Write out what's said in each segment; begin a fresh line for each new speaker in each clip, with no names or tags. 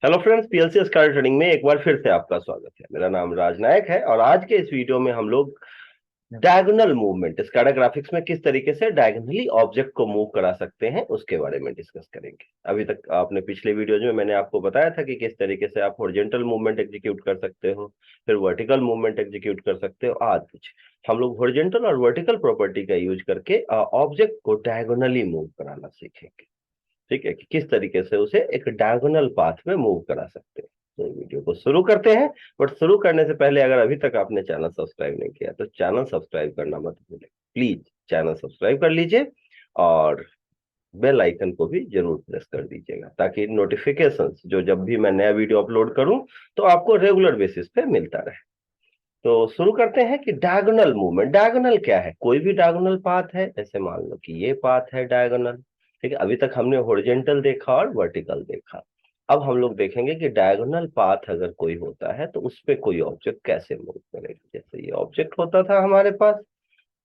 Hello friends, PLC sky trading में एक बार फिर से आपका स्वागत है। मेरा नाम राज नायक है और आज के इस वीडियो में हम लोग डायगोनल मूवमेंट स्कैडा ग्राफिक्स में किस तरीके से डायगोनली ऑब्जेक्ट को मूव करा सकते हैं उसके बारे में डिस्कस करेंगे। अभी तक आपने पिछले वीडियोज में मैंने आपको बताया था कि किस तरीके से आप हॉरिजॉन्टल मूवमेंट एग्जीक्यूट कर सकते हो, फिर वर्टिकल मूवमेंट एग्जीक्यूट कर सकते हो। आज कुछ हम लोग हॉरिजॉन्टल और वर्टिकल प्रॉपर्टी का यूज करके ऑब्जेक्ट को डायगोनली मूव कराना सीखेंगे। ठीक है कि किस तरीके से उसे एक डायगोनल पाथ में मूव करा सकते हैं। तो वीडियो को शुरू करते हैं। बट शुरू करने से पहले अगर अभी तक आपने चैनल सब्सक्राइब नहीं किया तो चैनल सब्सक्राइब करना मत भूलें। प्लीज चैनल सब्सक्राइब कर लीजिए और बेल आइकन को भी जरूर प्रेस कर दीजिएगा ताकि नोटिफिकेशंस जो जब भी मैं नया वीडियो अपलोड करूं तो आपको रेगुलर बेसिस पे मिलता रहे। तो शुरू करते हैं कि डायगोनल मूवमेंट। डायगोनल क्या है? कोई भी डायगोनल पाथ है। जैसे मान लो कि ये पाथ है डायगोनल। ठीक है, अभी तक हमने हॉरिजॉन्टल देखा और वर्टिकल देखा। अब हम लोग देखेंगे कि डायगोनल पाथ अगर कोई होता है तो उस पे कोई ऑब्जेक्ट कैसे मूव करेगा। जैसे ये ऑब्जेक्ट होता था हमारे पास,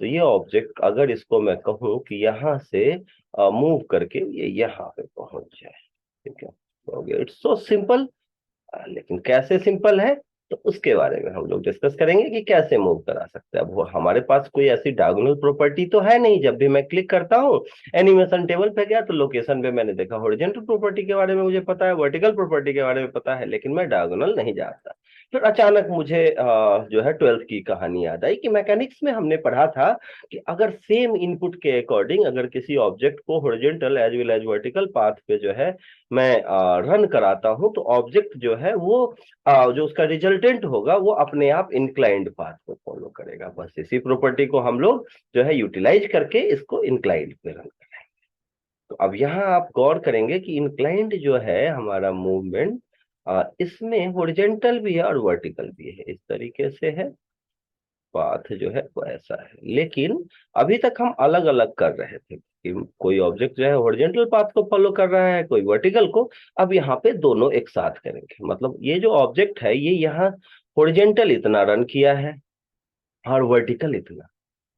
तो ये ऑब्जेक्ट अगर इसको मैं कहूँ कि यहाँ से मूव करके ये यहाँ पे पहुंच जाए। ठीक है, हो गया। It's so simple. लेकिन कैसे सिंपल है तो उसके बारे में हम लोग डिस्कस करेंगे कि कैसे मूव करा सकते हैं। अब वो हमारे पास कोई ऐसी डायगोनल प्रॉपर्टी तो है नहीं। जब भी मैं क्लिक करता हूँ एनिमेशन टेबल पे गया तो लोकेशन पे मैंने देखा हॉरिजॉन्टल प्रॉपर्टी के बारे में मुझे पता है, वर्टिकल प्रॉपर्टी के बारे में पता है, लेकिन मैं डायगोनल नहीं जानता। फिर अचानक मुझे जो है 12th की कहानी याद आई कि मैकेनिक्स में हमने पढ़ा था कि अगर सेम इनपुट के अकॉर्डिंग अगर किसी ऑब्जेक्ट को horizontal as well as vertical path पे जो है मैं रन कराता हूं तो ऑब्जेक्ट जो है वो जो उसका रिजल्टेंट होगा वो अपने आप इंक्लाइंड पाथ को फॉलो करेगा। बस इसी प्रॉपर्टी को हम लोग जो है यूटिलाइज करके इसको इंक्लाइंड पे रन करें। तो अब यहाँ आप गौर करेंगे कि इंक्लाइंड जो है हमारा मूवमेंट इसमें हॉरिजॉन्टल भी है और वर्टिकल भी है। इस तरीके से है, पाथ जो है वो ऐसा है। लेकिन अभी तक हम अलग अलग कर रहे थे कि कोई ऑब्जेक्ट जो है हॉरिजॉन्टल पाथ को फॉलो कर रहा है, कोई वर्टिकल को। अब यहाँ पे दोनों एक साथ करेंगे। मतलब ये जो ऑब्जेक्ट है ये यहाँ हॉरिजॉन्टल इतना रन किया है और वर्टिकल इतना।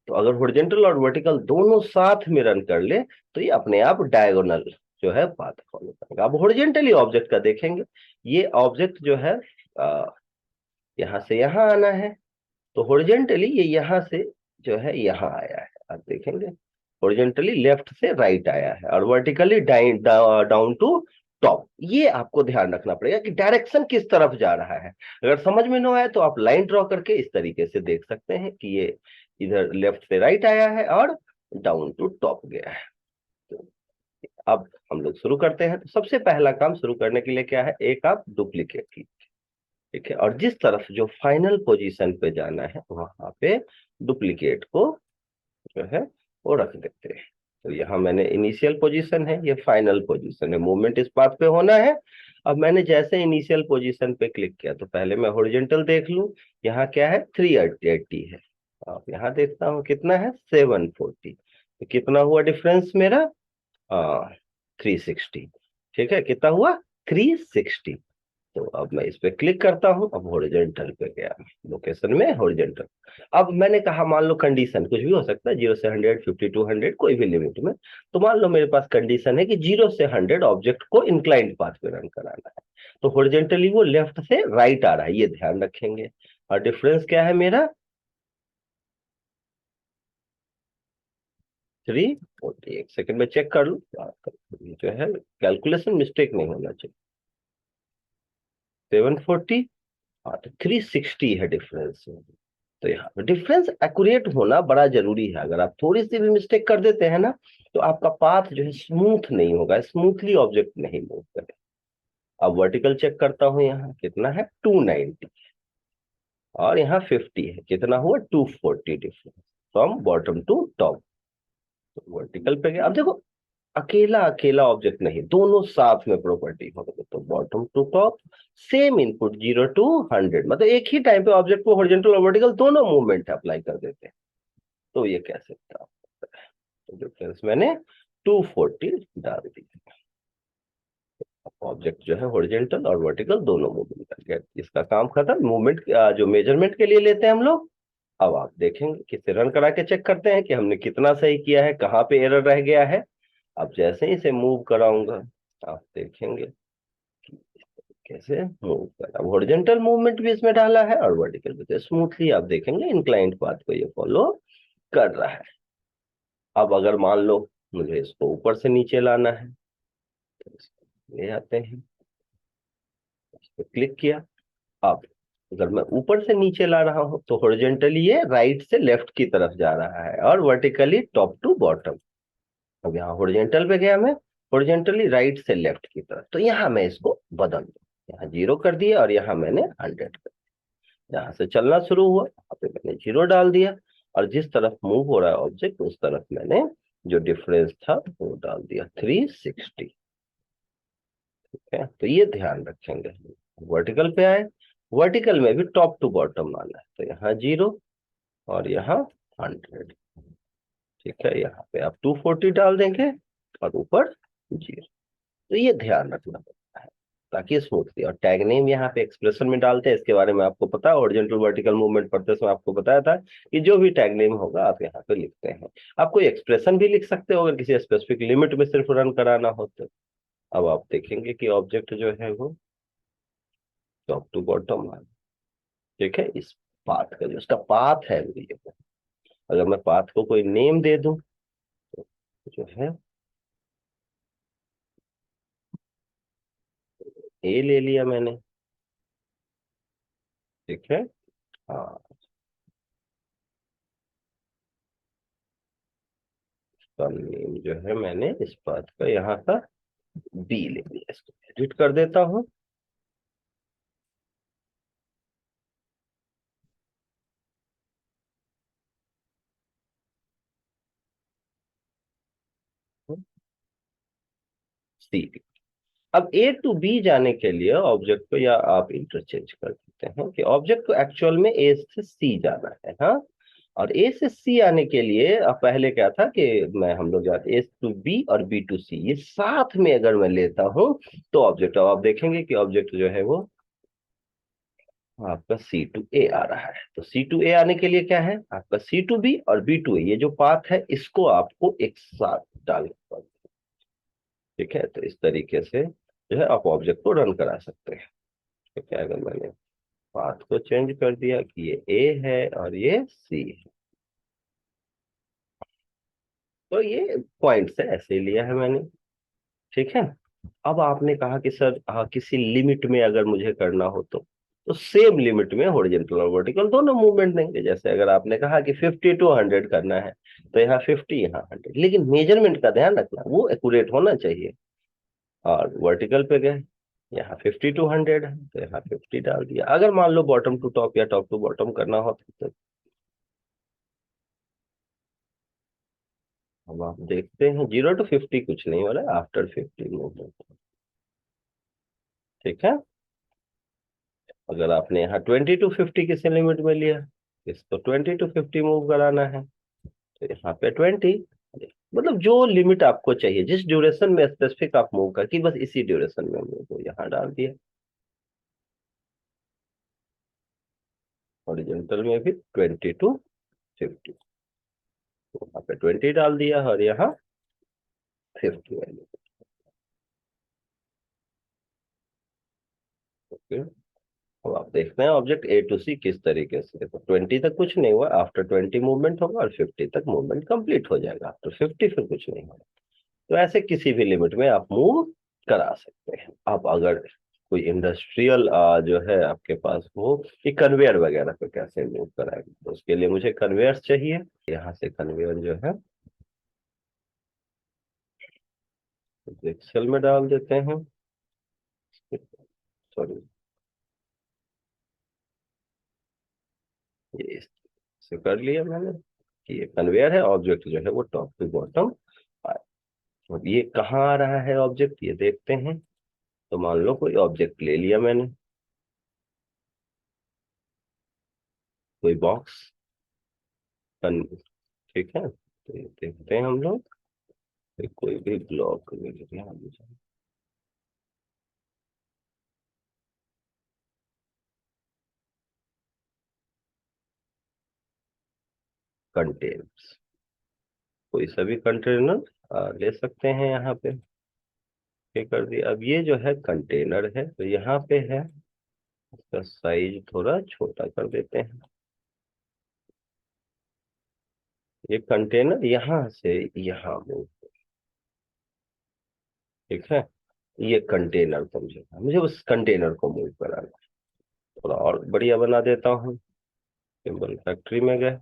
तो अगर हॉरिजॉन्टल और वर्टिकल दोनों साथ में रन कर ले तो ये अपने आप डायगोनल जो है पाथ फॉलो करेगा। अब हॉरिजॉन्टली ऑब्जेक्ट का देखेंगे। ये ऑब्जेक्ट जो है यहाँ से यहाँ आना है, तो हॉरिजॉन्टली ये यहाँ से जो है यहाँ आया है। आप देखेंगे हॉरिजॉन्टली लेफ्ट से राइट आया है और वर्टिकली डाउन टू टॉप। ये आपको ध्यान रखना पड़ेगा कि डायरेक्शन किस तरफ जा रहा है। अगर समझ में ना आए तो आप लाइन ड्रॉ करके इस तरीके से देख सकते हैं कि ये इधर लेफ्ट से राइट आया है और डाउन टू टॉप गया है। तो अब हम लोग शुरू करते हैं। तो सबसे पहला काम शुरू करने के लिए क्या है, एक आप डुप्लीकेट की। ठीक है, और जिस तरफ जो फाइनल पोजीशन पे जाना है वहां पे डुप्लीकेट को जो है वो रख देते हैं। तो यहाँ मैंने इनिशियल पोजीशन है, ये फाइनल पोजीशन है, मूवमेंट इस पाथ पे होना है। अब मैंने जैसे इनिशियल पोजीशन पे क्लिक किया तो पहले मैं हॉरिजॉन्टल देख लूं। यहाँ क्या है, 380 है। अब यहाँ देखता हूँ कितना है, 740। तो कितना हुआ डिफरेंस मेरा, 360। ठीक है, कितना हुआ, 360। तो अब मैं इस पे क्लिक करता हूं। अब हॉरिजॉन्टल पे गया, लोकेशन में हॉरिजॉन्टल। अब मैंने कहा मान लो कंडीशन कुछ भी हो सकता है, 0 से 100, 50 to 100, कोई भी लिमिट में। तो मान लो मेरे पास कंडीशन है कि 0 से 100 ऑब्जेक्ट को इंक्लाइंड पाथ पे रन कराना है। तो हॉरिजॉन्टली वो लेफ्ट से राइट आ रहा है, ये ध्यान रखेंगे। और डिफरेंस क्या है मेरा, 340। एक सेकंड में चेक कर लूँ जो है, कैलकुलेशन मिस्टेक नहीं होना चाहिए। 740, हाँ तो 360 है डिफरेंस। तो यहाँ पे डिफरेंस एक्यूरेट होना बड़ा जरूरी है। अगर आप थोड़ी सी भी मिस्टेक कर देते हैं ना तो आपका पाथ जो है स्मूथ नहीं होगा, स्मूथली ऑब्जेक्ट नहीं मूव करे। अब वर्टिकल चेक करता हूँ, यहाँ कितना है, 290 और यहाँ 50 है। कितना हुआ, 240 difference from bottom to top. तो वर्टिकल पे गया। अब देखो अकेला अकेला ऑब्जेक्ट नहीं, दोनों साथ में प्रॉपर्टी होंगे। तो bottom to top same input 0 to 100, मतलब एक ही टाइम पे ऑब्जेक्ट को हॉरिजॉन्टल और वर्टिकल दोनों मूवमेंट अप्लाई कर देते हैं। तो ये कैसे काम होता है, तो डिफरेंस मैंने 240 डाल दी। ऑब्जेक्ट जो है हॉरिजॉन्टल और वर्टिकल दोनों मूवमेंट कर गया, इसका काम खत्म। मूवमेंट जो मेजरमेंट के लिए लेते हैं हम लोग। अब आप देखेंगे किसे रन करा के चेक करते हैं कि हमने कितना सही किया है, कहाँ पे एरर रह गया है। अब जैसे ही इसे मूव कराऊंगा आप देखेंगे कि कैसे मूव करा, हॉरिजॉन्टल मूवमेंट भी इसमें डाला है और वर्टिकल भी। तो स्मूथली आप देखेंगे इंक्लाइंड पाथ को ये फॉलो कर रहा है। अब अगर मान लो मुझे इसको ऊपर से नीचे लाना है, तो इसको ले आते हैं, इस पर क्लिक किया। अब अगर मैं ऊपर से नीचे ला रहा हूं तो हॉरिजॉन्टली ये राइट से लेफ्ट की तरफ जा रहा है और वर्टिकली टॉप टू बॉटम। अब यहाँ हॉरिजॉन्टल पे गया मैं, हॉरिजॉन्टली राइट से लेफ्ट की तरफ, तो यहाँ मैं इसको बदल दूं, यहाँ 0 कर दिया और यहाँ मैंने 100 कर दिया। यहाँ से चलना शुरू हुआ, यहाँ पे मैंने 0 डाल दिया और जिस तरफ मूव हो रहा है ऑब्जेक्ट उस तरफ मैंने जो डिफरेंस था वो डाल दिया 360। ठीक है, तो ये ध्यान रखेंगे। वर्टिकल पे आए, वर्टिकल में भी टॉप टू बॉटम आना है, तो यहाँ 0 और यहाँ 100। ठीक है, यहाँ पे आप 240 डाल देंगे और ऊपर 0। तो ये ध्यान रखना पड़ता है ताकि स्मूथली। और टैग नेम यहाँ पे एक्सप्रेशन में डालते हैं, इसके बारे में आपको पता है, हॉरिजॉन्टल वर्टिकल मूवमेंट पढ़ते समय आपको बताया था कि जो भी टैग नेम होगा आप यहाँ पे लिखते हैं। आप कोई एक्सप्रेशन भी लिख सकते हो अगर किसी स्पेसिफिक लिमिट में सिर्फ रन कराना हो तो। अब आप देखेंगे कि ऑब्जेक्ट जो है वो टॉप टू बॉटम आ। ठीक है, इस पाथ का जो इसका पाथ है वो ये है। अगर मैं पाथ को कोई नेम दे दूं तो जो है ए ले लिया मैंने। ठीक है, हाँ, इसका नेम जो है मैंने इस पाथ का यहाँ का बी ले लिया। इसको एडिट कर देता हूँ। सी। अब ए टू बी जाने के लिए ऑब्जेक्ट को, या आप इंटरचेंज कर देते हैं कि ऑब्जेक्ट को एक्चुअल में ए से सी जाना है। हाँ, और ए से सी आने के लिए अब पहले क्या था कि मैं हम लोग जाते ए टू बी और बी टू सी, ये साथ में अगर मैं लेता हूं तो ऑब्जेक्ट, अब आप देखेंगे कि ऑब्जेक्ट जो है वो आपका सी टू ए आ रहा है। तो सी टू ए आने के लिए क्या है, आपका सी टू बी और बी टू ए, ये जो पाथ है इसको आपको एक साथ डालना पड़ेगा। ठीक है, तो इस तरीके से जो है आप ऑब्जेक्ट को रन करा सकते हैं। ठीक है, अगर मैंने पाथ को चेंज कर दिया कि ये ए है और ये सी है, तो ये पॉइंट से ऐसे लिया है मैंने। ठीक है, अब आपने कहा कि सर किसी लिमिट में अगर मुझे करना हो तो सेम लिमिट में हॉरिजॉन्टल और वर्टिकल दोनों मूवमेंट देंगे। जैसे अगर आपने कहा कि 50 टू 100 करना है तो यहाँ 50 यहाँ 100, लेकिन मेजरमेंट का ध्यान रखना वो एक्यूरेट होना चाहिए। और वर्टिकल पे गए, यहाँ 50 टू 100 है तो यहाँ 50 डाल दिया। अगर मान लो बॉटम टू टॉप या टॉप टू बॉटम करना हो तो अब आप देखते हैं 0 to 50 कुछ नहीं हो रहा है, आफ्टर 50 मूवमेंट। ठीक है, अगर आपने यहाँ 20 to 50 किसी लिमिट में लिया, इसको 20 to 50 मूव कराना है तो यहाँ पे 20, मतलब जो लिमिट आपको चाहिए, जिस ड्यूरेशन में स्पेसिफिक आप मूव कर कि बस इसी ड्यूरेशन में मूव, तो यहाँ डाल दिया। हॉरिजॉन्टल में भी 20 to 50, तो यहाँ पे 20 डाल दिया और यहाँ 50 वैल्यू। ओके, अब आप देखते हैं ऑब्जेक्ट ए टू सी किस तरीके से, तो 20 तक कुछ नहीं हुआ, आफ्टर 20 मूवमेंट होगा और 50 तक मूवमेंट कंप्लीट हो जाएगा, आफ्टर 50 फिर कुछ नहीं होगा। तो ऐसे किसी भी लिमिट में आप मूव करा सकते हैं। अब अगर कोई इंडस्ट्रियल जो है आपके पास हो कि कन्वेयर वगैरह पे कैसे मूव कराएंगे, तो उसके लिए मुझे कन्वेयर चाहिए। यहाँ से कन्वेयर जो है एक्सेल में डाल देते हैं। सॉरी, ये इसे कर लिया मैंने कि ये कन्वेयर है, ऑब्जेक्ट जो है वो टॉप टू बॉटम। अब ये कहाँ आ रहा है ऑब्जेक्ट, ये देखते हैं। तो मान लो कोई ऑब्जेक्ट ले लिया मैंने, कोई बॉक्स। ठीक है, तो ये देखते हैं हम लोग कि कोई भी ब्लॉक मिल गया मुझे, कंटेनर्स, कोई सभी कंटेनर ले सकते हैं यहाँ पे। ओके कर दिया। अब ये जो है कंटेनर है, तो यहाँ पे है, इसका साइज थोड़ा छोटा कर देते हैं। ये कंटेनर यहाँ से यहाँ मूव, ठीक है। ये कंटेनर समझेगा, मुझे उस कंटेनर को मूव कराना है। थोड़ा और बढ़िया बना देता हूँ। सिंबल फैक्ट्री में गए,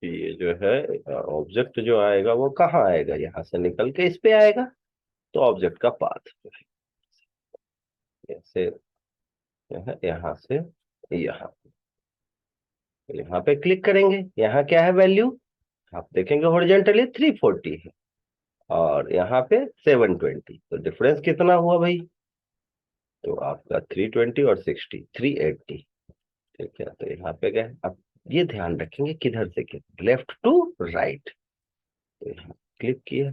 कि ये जो है ऑब्जेक्ट जो आएगा वो कहाँ आएगा, यहाँ से निकल के इस पे आएगा। तो ऑब्जेक्ट का पाथ ऐसे जो है, यहाँ से यहाँ, यहाँ पे क्लिक करेंगे। यहाँ क्या है वैल्यू, आप देखेंगे हॉरिजॉन्टली 340 है, और यहाँ पे 720। तो डिफरेंस कितना हुआ भाई, तो आपका 320 और 60, 380। ठीक है, तो यहाँ पे गए। अब ये ध्यान रखेंगे किधर से किधर, लेफ्ट टू राइट। तो यहाँ क्लिक किया,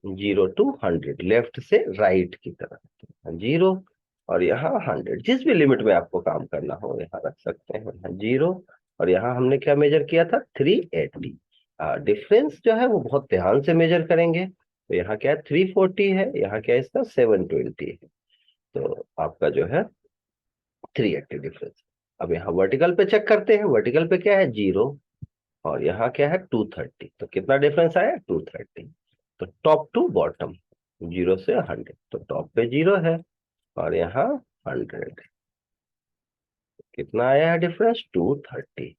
0 to 100, लेफ्ट से राइट की तरफ 0, और यहाँ 100। जिस भी लिमिट में आपको काम करना हो यहाँ रख सकते हैं। यहाँ 0, और यहाँ हमने क्या मेजर किया था, 380। डिफरेंस जो है वो बहुत ध्यान से मेजर करेंगे। तो यहाँ क्या है, 340 है, यहाँ क्या है इसका 720 है। तो आपका जो है 380 डिफरेंस। अब यहाँ वर्टिकल पे चेक करते हैं, वर्टिकल पे क्या है 0, और यहाँ क्या है 230। तो कितना डिफरेंस आया, 230। तो टॉप टू बॉटम, 0 से 100, तो टॉप पे 0 है, और यहाँ 100। कितना आया है डिफरेंस, 230।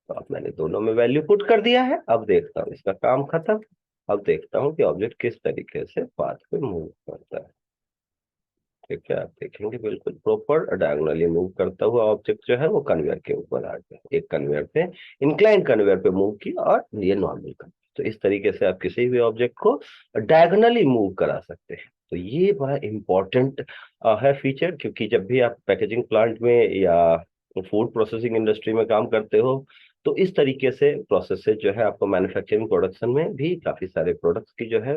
तो अब मैंने दोनों में वैल्यू पुट कर दिया है। अब देखता हूँ इसका काम खत्म। अब देखता हूँ कि ऑब्जेक्ट किस तरीके से पाथ पे मूव करता है। ठीक है, आप देखेंगे बिल्कुल प्रॉपर डायगोनली मूव करता हुआ ऑब्जेक्ट जो है वो कन्वेयर के ऊपर आ गया। एक कन्वेयर पे, इंक्लाइन कन्वेयर पे मूव किया, और ये नॉर्मल कन्वेयर। तो इस तरीके से आप किसी भी ऑब्जेक्ट को डायगोनली मूव करा सकते हैं। तो ये बड़ा इंपॉर्टेंट है फीचर, क्योंकि जब भी आप पैकेजिंग प्लांट में या फूड प्रोसेसिंग इंडस्ट्री में काम करते हो, तो इस तरीके से प्रोसेसेस जो है आपको मैन्युफैक्चरिंग प्रोडक्शन में भी काफी सारे प्रोडक्ट्स की जो है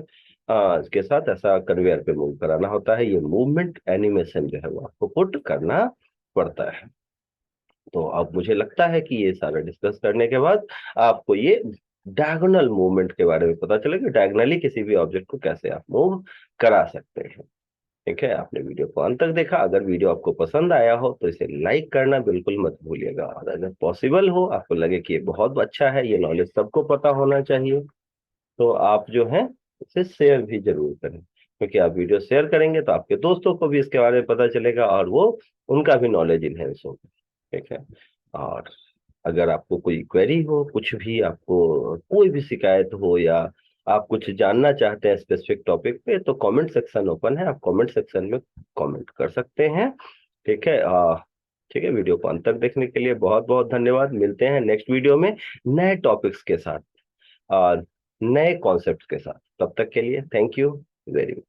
इसके साथ ऐसा कन्वेयर पे मूव कराना होता है। ये मूवमेंट एनिमेशन जो है वो आपको पुट करना पड़ता है। तो अब मुझे लगता है कि ये सारा डिस्कस करने के बाद आपको ये डायगोनल मूवमेंट के बारे में पता चला कि डायगोनली किसी भी ऑब्जेक्ट को कैसे आप मूव करा सकते हैं। ठीक है, आपने वीडियो को अंत तक देखा। अगर वीडियो आपको पसंद आया हो तो इसे लाइक करना बिल्कुल मत भूलिएगा, और अगर पॉसिबल हो, आपको लगे कि ये बहुत अच्छा है, ये नॉलेज सबको पता होना चाहिए, तो आप जो है इसे शेयर भी जरूर करें। क्योंकि आप वीडियो शेयर करेंगे तो आपके दोस्तों को भी इसके बारे में पता चलेगा, और वो उनका भी नॉलेज इनहेंस होगा। ठीक है, और अगर आपको कोई क्वेरी हो, कुछ भी आपको कोई भी शिकायत हो, या आप कुछ जानना चाहते हैं स्पेसिफिक टॉपिक पे, तो कमेंट सेक्शन ओपन है, आप कमेंट सेक्शन में कमेंट कर सकते हैं। ठीक है, ठीक है, वीडियो को अंत तक देखने के लिए बहुत बहुत धन्यवाद। मिलते हैं नेक्स्ट वीडियो में नए टॉपिक्स के साथ, नए कॉन्सेप्ट्स के साथ। तब तक के लिए थैंक यू वेरी मच।